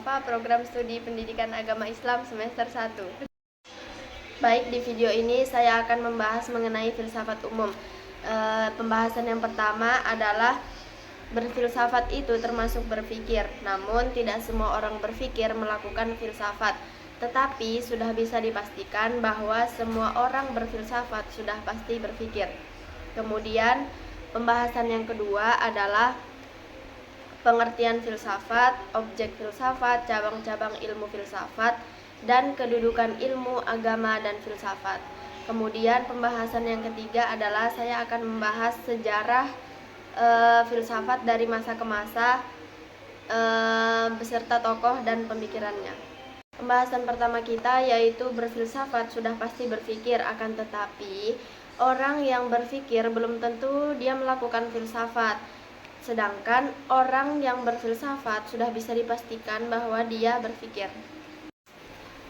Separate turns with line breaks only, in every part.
Mustafa, program studi pendidikan agama Islam semester 1. Baik, di video ini saya akan membahas mengenai filsafat umum. Pembahasan yang pertama adalah berfilsafat itu termasuk berpikir, namun tidak semua orang berpikir melakukan filsafat. Tetapi sudah bisa dipastikan bahwa semua orang berfilsafat sudah pasti berpikir. Kemudian pembahasan yang kedua adalah pengertian filsafat, objek filsafat, cabang-cabang ilmu filsafat, dan kedudukan ilmu agama dan filsafat. Kemudian pembahasan yang ketiga adalah saya akan membahas sejarah filsafat dari masa ke masa beserta tokoh dan pemikirannya. Pembahasan pertama kita yaitu berfilsafat sudah pasti berpikir, akan tetapi orang yang berpikir belum tentu dia melakukan filsafat. Sedangkan orang yang berfilsafat sudah bisa dipastikan bahwa dia berpikir.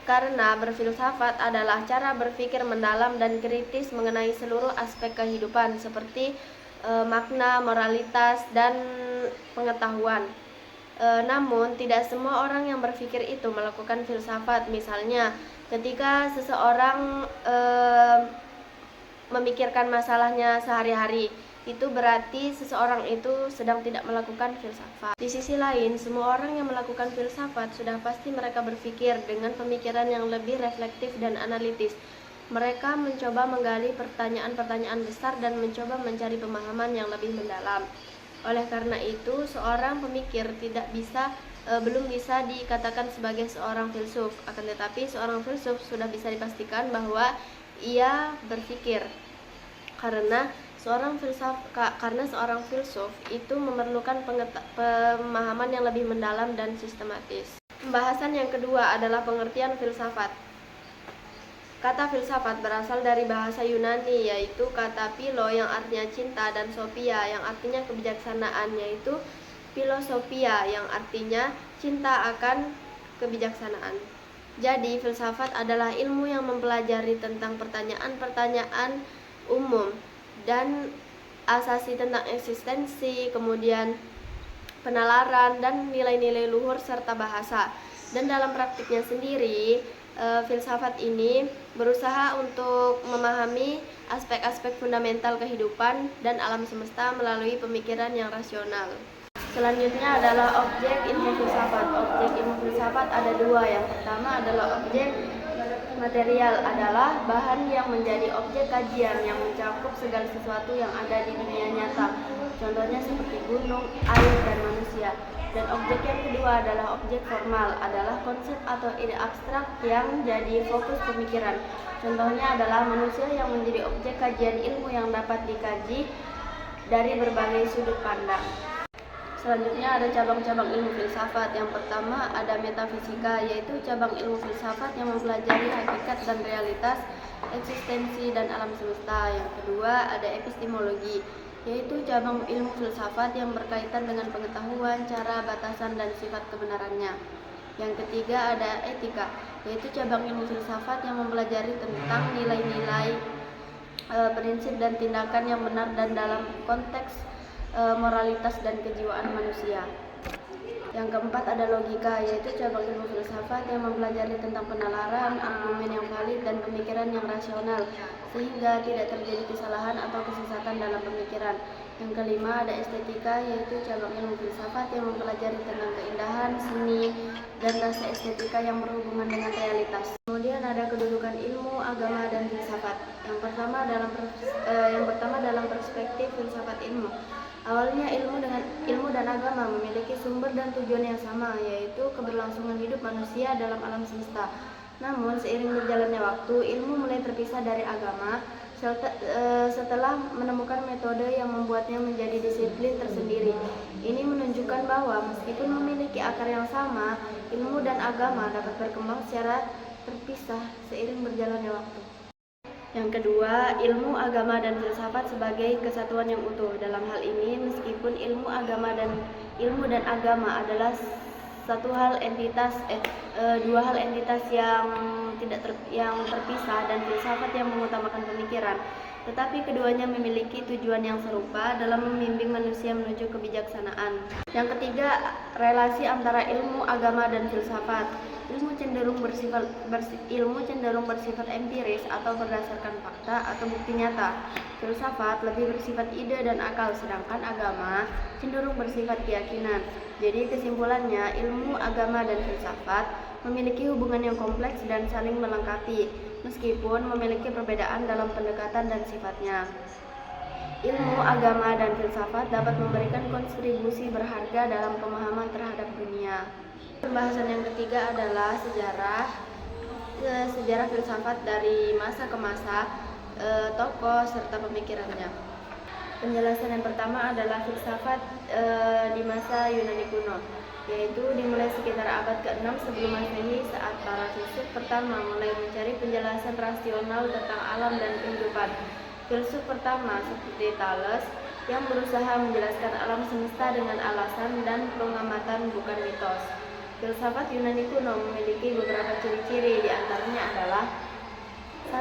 Karena berfilsafat adalah cara berpikir mendalam dan kritis mengenai seluruh aspek kehidupan seperti makna, moralitas, dan pengetahuan. Namun tidak semua orang yang berpikir itu melakukan filsafat. Misalnya ketika seseorang memikirkan masalahnya sehari-hari, itu berarti seseorang itu sedang tidak melakukan filsafat. Di sisi lain, semua orang yang melakukan filsafat sudah pasti mereka berpikir dengan pemikiran yang lebih reflektif dan analitis. Mereka mencoba menggali pertanyaan-pertanyaan besar dan mencoba mencari pemahaman yang lebih mendalam. Oleh karena itu, seorang pemikir belum bisa dikatakan sebagai seorang filsuf. Akan tetapi, seorang filsuf sudah bisa dipastikan bahwa ia berpikir. Karena seorang filsuf itu memerlukan pemahaman yang lebih mendalam dan sistematis. Pembahasan yang kedua adalah pengertian filsafat. Kata filsafat berasal dari bahasa Yunani, yaitu kata philo yang artinya cinta dan sophia yang artinya kebijaksanaan, yaitu philosophia yang artinya cinta akan kebijaksanaan. Jadi filsafat adalah ilmu yang mempelajari tentang pertanyaan-pertanyaan umum dan asasi tentang eksistensi, kemudian penalaran dan nilai-nilai luhur serta bahasa. Dan dalam praktiknya sendiri, filsafat ini berusaha untuk memahami aspek-aspek fundamental kehidupan dan alam semesta melalui pemikiran yang rasional. Selanjutnya adalah objek ilmu filsafat. Objek ilmu filsafat ada dua. Yang pertama adalah objek material, adalah bahan yang menjadi objek kajian yang mencakup segala sesuatu yang ada di dunia nyata. Contohnya seperti gunung, air, dan manusia. Dan objek yang kedua adalah objek formal, adalah konsep atau ide abstrak yang jadi fokus pemikiran. Contohnya adalah manusia yang menjadi objek kajian ilmu yang dapat dikaji dari berbagai sudut pandang. Selanjutnya ada cabang-cabang ilmu filsafat. Yang pertama ada metafisika, yaitu cabang ilmu filsafat yang mempelajari hakikat dan realitas, eksistensi, dan alam semesta. Yang kedua ada epistemologi, yaitu cabang ilmu filsafat yang berkaitan dengan pengetahuan, cara, batasan, dan sifat kebenarannya. Yang ketiga ada etika, yaitu cabang ilmu filsafat yang mempelajari tentang nilai-nilai, prinsip, dan tindakan yang benar dan dalam konteks moralitas dan kejiwaan manusia. Yang keempat ada logika, yaitu cabang ilmu filsafat yang mempelajari tentang penalaran, argumen yang valid, dan pemikiran yang rasional, sehingga tidak terjadi kesalahan atau kesesatan dalam pemikiran. Yang kelima ada estetika, yaitu cabang ilmu filsafat yang mempelajari tentang keindahan, seni, dan rasa estetika yang berhubungan dengan realitas. Kemudian ada kedudukan ilmu, agama, dan filsafat. Yang pertama dalam perspektif filsafat ilmu. Awalnya ilmu dan agama memiliki sumber dan tujuan yang sama, yaitu keberlangsungan hidup manusia dalam alam semesta. Namun seiring berjalannya waktu, ilmu mulai terpisah dari agama setelah menemukan metode yang membuatnya menjadi disiplin tersendiri. Ini menunjukkan bahwa meskipun memiliki akar yang sama, ilmu dan agama dapat berkembang secara terpisah seiring berjalannya waktu. Yang kedua, ilmu agama dan filsafat sebagai kesatuan yang utuh. Dalam hal ini, meskipun ilmu dan agama adalah dua hal entitas yang terpisah, dan filsafat yang mengutamakan pemikiran. tetapi keduanya memiliki tujuan yang serupa dalam membimbing manusia menuju kebijaksanaan. Yang ketiga, relasi antara ilmu, agama, dan filsafat. Ilmu cenderung bersifat empiris atau berdasarkan fakta atau bukti nyata. Filsafat lebih bersifat ide dan akal, sedangkan agama cenderung bersifat keyakinan. Jadi kesimpulannya, ilmu, agama, dan filsafat memiliki hubungan yang kompleks dan saling melengkapi, meskipun memiliki perbedaan dalam pendekatan dan sifatnya. Ilmu, agama, dan filsafat dapat memberikan kontribusi berharga dalam pemahaman terhadap dunia. Pembahasan yang ketiga adalah sejarah filsafat dari masa ke masa, tokoh serta pemikirannya. Penjelasan yang pertama adalah filsafat di masa Yunani kuno, yaitu dimulai sekitar abad ke-6 sebelum Masehi, saat para filsuf pertama mulai mencari penjelasan rasional tentang alam dan kehidupan. Filsuf pertama seperti Thales yang berusaha menjelaskan alam semesta dengan alasan dan pengamatan, bukan mitos. Filsafat Yunani kuno memiliki beberapa ciri-ciri, di antaranya adalah: 1.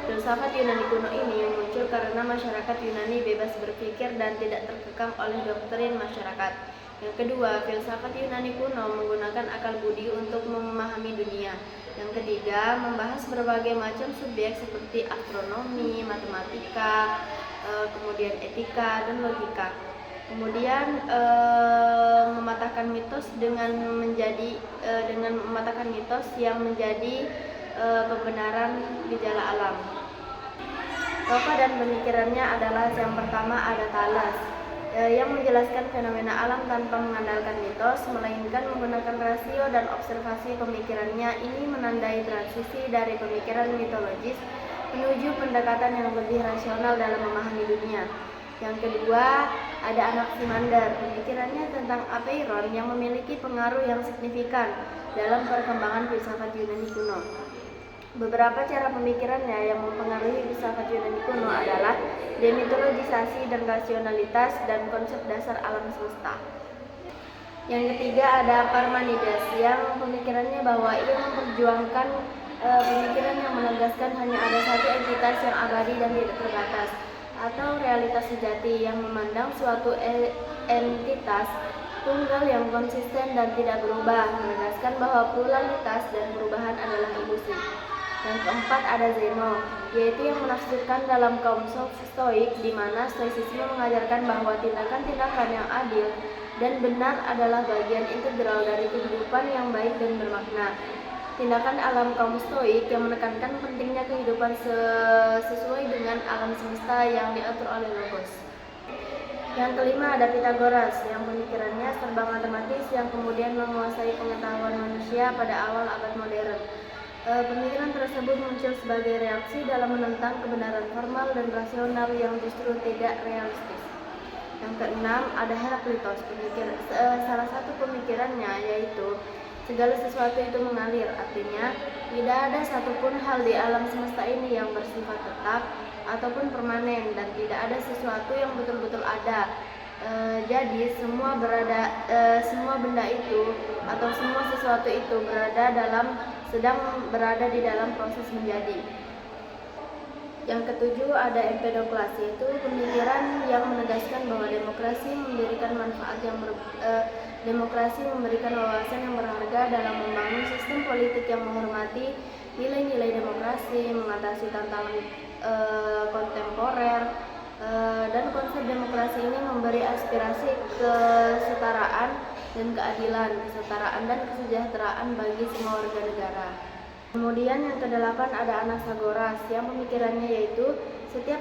Filsafat Yunani kuno ini muncul karena masyarakat Yunani bebas berpikir dan tidak terkekang oleh doktrin masyarakat. Yang kedua, filsafat Yunani kuno menggunakan akal budi untuk memahami dunia. Yang ketiga, membahas berbagai macam subjek seperti astronomi, matematika, kemudian etika, dan logika. Kemudian mematahkan mitos dengan mematahkan mitos yang menjadi pembenaran gejala alam. Tokoh dan pemikirannya adalah: yang pertama ada Thales, yang menjelaskan fenomena alam tanpa mengandalkan mitos, melainkan menggunakan rasio dan observasi. Pemikirannya ini menandai transisi dari pemikiran mitologis menuju pendekatan yang lebih rasional dalam memahami dunia. Yang kedua, ada Anaximander. Pemikirannya tentang apeiron yang memiliki pengaruh yang signifikan dalam perkembangan filsafat Yunani kuno. Beberapa cara pemikirannya yang mempengaruhi filsafat Yunani kuno adalah demitologisasi dan rasionalitas dan konsep dasar alam semesta. Yang ketiga ada Parmenides, yang pemikirannya bahwa ia memperjuangkan pemikiran yang menegaskan hanya ada satu entitas yang abadi dan tidak terbatas, atau realitas sejati, yang memandang suatu entitas tunggal yang konsisten dan tidak berubah, menegaskan bahwa pluralitas dan perubahan adalah ilusi. Yang keempat ada Zeno, yaitu yang menafsirkan dalam kaum Stoik, di mana Stoicisme mengajarkan bahwa tindakan-tindakan yang adil dan benar adalah bagian integral dari kehidupan yang baik dan bermakna. Tindakan alam kaum Stoik yang menekankan pentingnya kehidupan sesuai dengan alam semesta yang diatur oleh Logos. Yang kelima ada Pythagoras, yang pemikirannya serba matematis yang kemudian menguasai pengetahuan manusia pada awal abad modern. Pemikiran tersebut muncul sebagai reaksi dalam menentang kebenaran formal dan rasional yang justru tidak realistis. Yang keenam ada Heraklitos. Salah satu pemikirannya yaitu segala sesuatu itu mengalir, artinya tidak ada satupun hal di alam semesta ini yang bersifat tetap ataupun permanen, dan tidak ada sesuatu yang betul-betul ada. Jadi semua benda itu atau semua sesuatu itu sedang berada di dalam proses menjadi. Yang ketujuh ada Empedokles, yaitu pemikiran yang menegaskan bahwa demokrasi memberikan wawasan yang berharga dalam membangun sistem politik yang menghormati nilai-nilai demokrasi, mengatasi tantangan kontemporer, dan konsep demokrasi ini memberi aspirasi kesetaraan dan keadilan, kesetaraan dan kesejahteraan bagi semua warga negara. Kemudian yang kedelapan ada Anaxagoras, yang pemikirannya yaitu setiap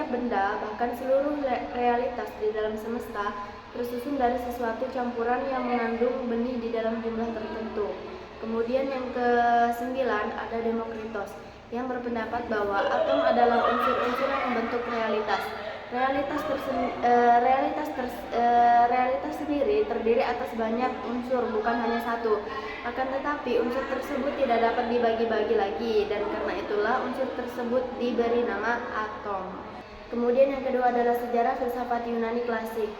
benda, bahkan seluruh realitas di dalam semesta, tersusun dari sesuatu campuran yang mengandung benih di dalam jumlah tertentu. Kemudian yang kesembilan ada Demokritos, yang berpendapat bahwa atom adalah unsur-unsur yang membentuk realitas. Realitas sendiri terdiri atas banyak unsur, bukan hanya satu. Akan tetapi unsur tersebut tidak dapat dibagi-bagi lagi, dan karena itulah unsur tersebut diberi nama atom. Kemudian yang kedua adalah sejarah filsafat Yunani klasik.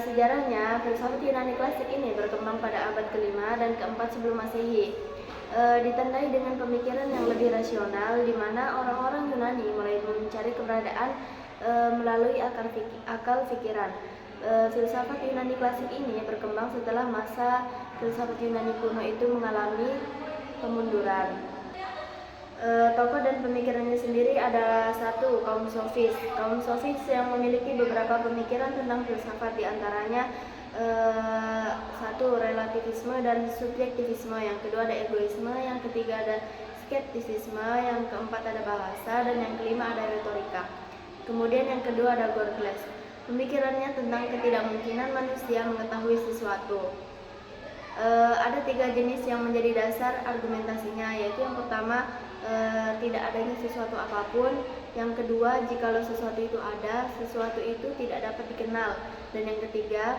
Sejarahnya, filsafat Yunani klasik ini berkembang pada abad ke-5 dan ke-4 sebelum Masehi. ditandai dengan pemikiran yang lebih rasional, di mana orang-orang Yunani mulai mencari keberadaan melalui akal pikiran. Filsafat Yunani klasik ini berkembang setelah masa filsafat Yunani kuno itu mengalami kemunduran. Tokoh dan pemikirannya sendiri adalah satu, kaum sofis. Kaum sofis yang memiliki beberapa pemikiran tentang filsafat, diantaranya satu, relativisme dan subjektivisme, yang kedua ada egoisme, yang ketiga ada skeptisisme, yang keempat ada bahasa, dan yang kelima ada retorika. Kemudian yang kedua ada Gorgias. Pemikirannya tentang ketidakmungkinan manusia mengetahui sesuatu. Ada 3 jenis yang menjadi dasar argumentasinya, yaitu yang pertama, tidak adanya sesuatu apapun. Yang kedua, jikalau sesuatu itu ada, sesuatu itu tidak dapat dikenal. Dan yang ketiga,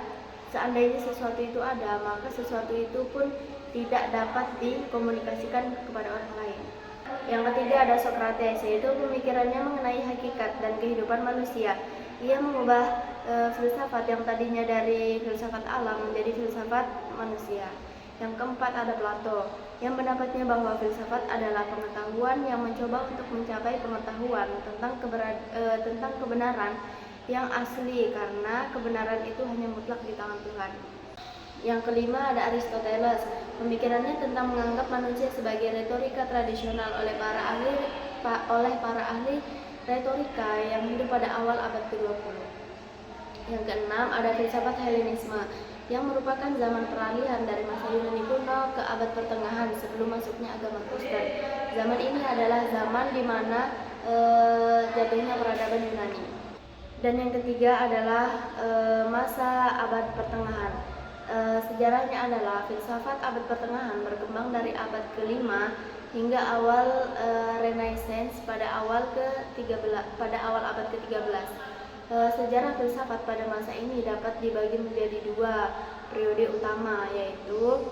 seandainya sesuatu itu ada, maka sesuatu itu pun tidak dapat dikomunikasikan kepada orang lain. Yang ketiga ada Socrates, yaitu pemikirannya mengenai hakikat dan kehidupan manusia. Ia mengubah filsafat yang tadinya dari filsafat alam menjadi filsafat manusia. Yang keempat ada Plato, yang pendapatnya bahwa filsafat adalah pengetahuan yang mencoba untuk mencapai pengetahuan tentang kebenaran yang asli, karena kebenaran itu hanya mutlak di tangan Tuhan. Yang kelima ada Aristoteles, pemikirannya tentang menganggap manusia sebagai retorika tradisional oleh para ahli retorika yang hidup pada awal abad ke-20. Yang keenam ada filsafat Helenisme, yang merupakan zaman peralihan dari masa Yunani kuno ke abad pertengahan sebelum masuknya agama Kristen. Zaman ini adalah zaman di mana jatuhnya peradaban Yunani. Dan yang ketiga adalah masa abad pertengahan. Sejarahnya adalah filsafat abad pertengahan berkembang dari abad ke-5 hingga awal Renaissance pada awal abad ke-13. Sejarah filsafat pada masa ini dapat dibagi menjadi 2 periode utama, yaitu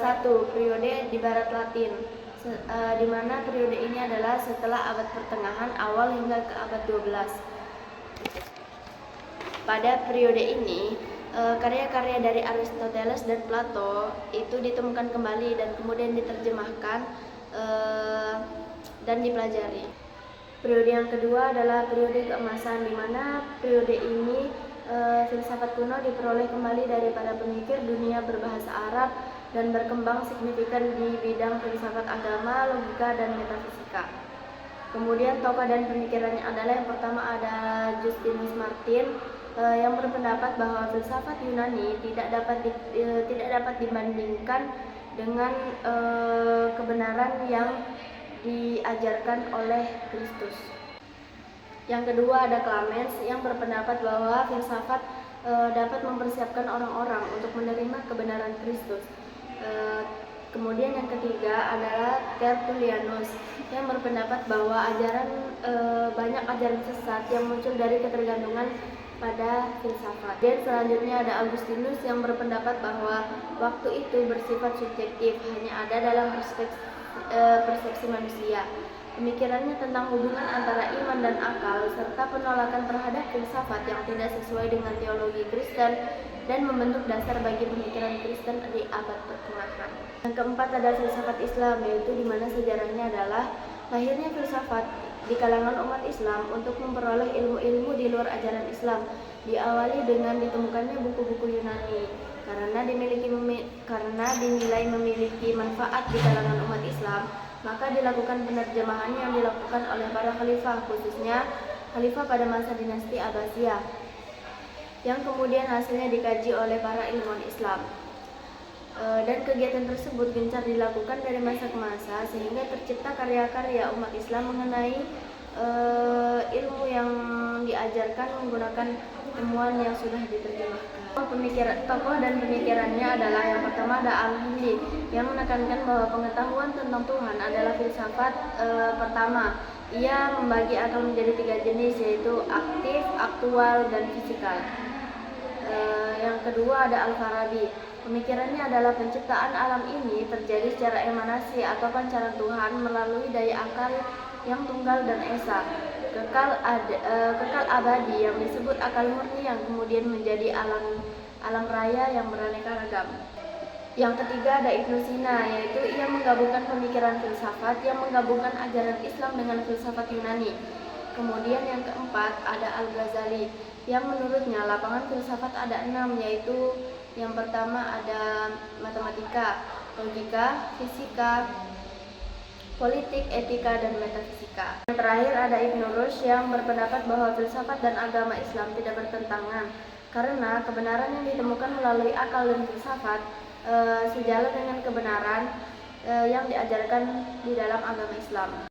satu, periode di Barat Latin, di mana periode ini adalah setelah abad pertengahan awal hingga ke abad 12. Pada periode ini, karya-karya dari Aristoteles dan Plato itu ditemukan kembali dan kemudian diterjemahkan dan dipelajari. Periode yang kedua adalah periode keemasan, di mana periode ini filsafat kuno diperoleh kembali dari para pemikir dunia berbahasa Arab dan berkembang signifikan di bidang filsafat agama, logika, dan metafisika. Kemudian tokoh dan pemikirannya adalah yang pertama ada Justinus Martyr, yang berpendapat bahwa filsafat Yunani tidak dapat dibandingkan dengan kebenaran yang diajarkan oleh Kristus. Yang kedua ada Clemens, yang berpendapat bahwa filsafat dapat mempersiapkan orang-orang untuk menerima kebenaran Kristus. Kemudian yang ketiga adalah Tertullianus, yang berpendapat bahwa banyak ajaran sesat yang muncul dari ketergantungan pada filsafat. Dan selanjutnya ada Augustinus, yang berpendapat bahwa waktu itu bersifat subjektif, hanya ada dalam persepsi manusia. Pemikirannya tentang hubungan antara iman dan akal serta penolakan terhadap filsafat yang tidak sesuai dengan teologi Kristen dan membentuk dasar bagi pemikiran Kristen di abad pertengahan. Yang keempat ada filsafat Islam, yaitu di mana sejarahnya adalah lahirnya filsafat di kalangan umat Islam untuk memperoleh ilmu-ilmu di luar ajaran Islam, diawali dengan ditemukannya buku-buku Yunani karena dinilai memiliki manfaat di kalangan umat Islam, maka dilakukan penerjemahan yang dilakukan oleh para khalifah, khususnya khalifah pada masa dinasti Abbasiyah, yang kemudian hasilnya dikaji oleh para ilmuwan Islam. Dan kegiatan tersebut gencar dilakukan dari masa ke masa sehingga tercipta karya-karya umat Islam mengenai ilmu yang diajarkan menggunakan ilmuwan yang sudah diterjemahkan. Tokoh dan pemikirannya adalah yang pertama ada Al-Hindi, yang menekankan bahwa pengetahuan tentang Tuhan adalah filsafat pertama. Ia membagi akal menjadi 3 jenis, yaitu aktif, aktual, dan fisikal. Yang kedua ada Al-Farabi. Pemikirannya adalah penciptaan alam ini terjadi secara emanasi atau pancaran Tuhan melalui daya akal yang tunggal dan esa, kekal abadi yang disebut akal murni, yang kemudian menjadi alam raya yang beraneka ragam. Yang ketiga ada Ibnu Sina, yaitu ia menggabungkan pemikiran filsafat yang menggabungkan ajaran Islam dengan filsafat Yunani. Kemudian yang keempat ada Al-Ghazali, yang menurutnya lapangan filsafat ada 6, yaitu yang pertama ada matematika, logika, fisika, politik, etika, dan metafisika. Yang terakhir ada Ibnu Rushd yang berpendapat bahwa filsafat dan agama Islam tidak bertentangan, karena kebenaran yang ditemukan melalui akal dan filsafat sejalan dengan kebenaran yang diajarkan di dalam agama Islam.